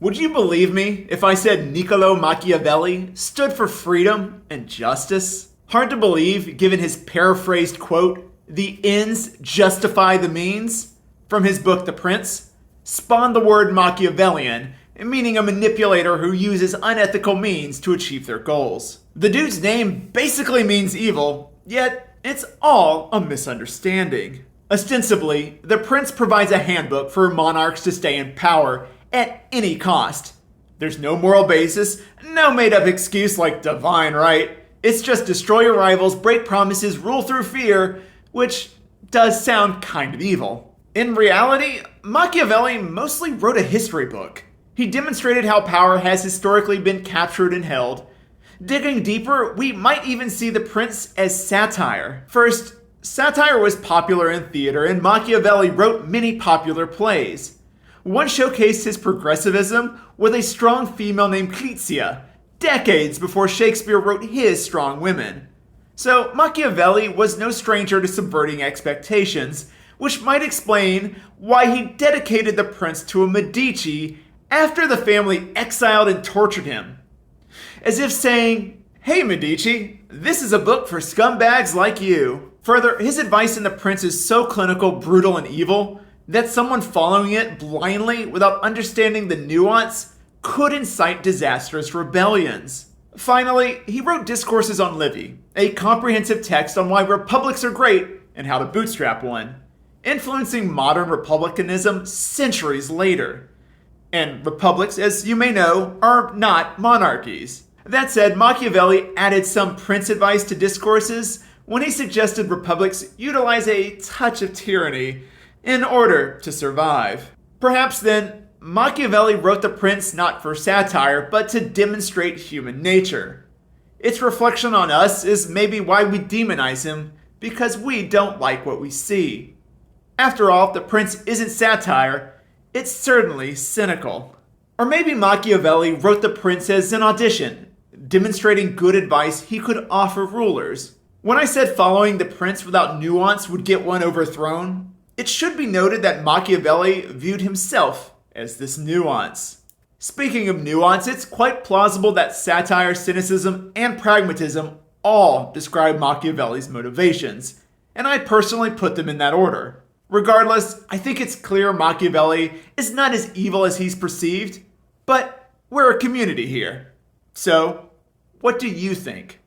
Would you believe me if I said Niccolo Machiavelli stood for freedom and justice? Hard to believe given his paraphrased quote, "The ends justify the means," from his book The Prince, spawned the word Machiavellian, meaning a manipulator who uses unethical means to achieve their goals. The dude's name basically means evil, yet it's all a misunderstanding. Ostensibly, The Prince provides a handbook for monarchs to stay in power at any cost. There's no moral basis, no made-up excuse like divine right. It's just destroy your rivals, break promises, rule through fear, which does sound kind of evil. In reality, Machiavelli mostly wrote a history book. He demonstrated how power has historically been captured and held. Digging deeper, we might even see The Prince as satire. First, satire was popular in theater, and Machiavelli wrote many popular plays. One showcased his progressivism with a strong female named Clizia, decades before Shakespeare wrote his strong women. So Machiavelli was no stranger to subverting expectations, which might explain why he dedicated The Prince to a Medici after the family exiled and tortured him. As if saying, "Hey Medici, this is a book for scumbags like you." Further, his advice in The Prince is so clinical, brutal, and evil that someone following it blindly without understanding the nuance could incite disastrous rebellions. Finally, he wrote Discourses on Livy, a comprehensive text on why republics are great and how to bootstrap one, influencing modern republicanism centuries later. And republics, as you may know, are not monarchies. That said, Machiavelli added some Prince advice to Discourses when he suggested republics utilize a touch of tyranny in order to survive. Perhaps then, Machiavelli wrote The Prince not for satire, but to demonstrate human nature. Its reflection on us is maybe why we demonize him, because we don't like what we see. After all, if The Prince isn't satire, it's certainly cynical. Or maybe Machiavelli wrote The Prince as an audition, demonstrating good advice he could offer rulers. When I said following The Prince without nuance would get one overthrown, it should be noted that Machiavelli viewed himself as this nuance. Speaking of nuance, it's quite plausible that satire, cynicism, and pragmatism all describe Machiavelli's motivations, and I personally put them in that order. Regardless, I think it's clear Machiavelli is not as evil as he's perceived, but we're a community here. So, what do you think?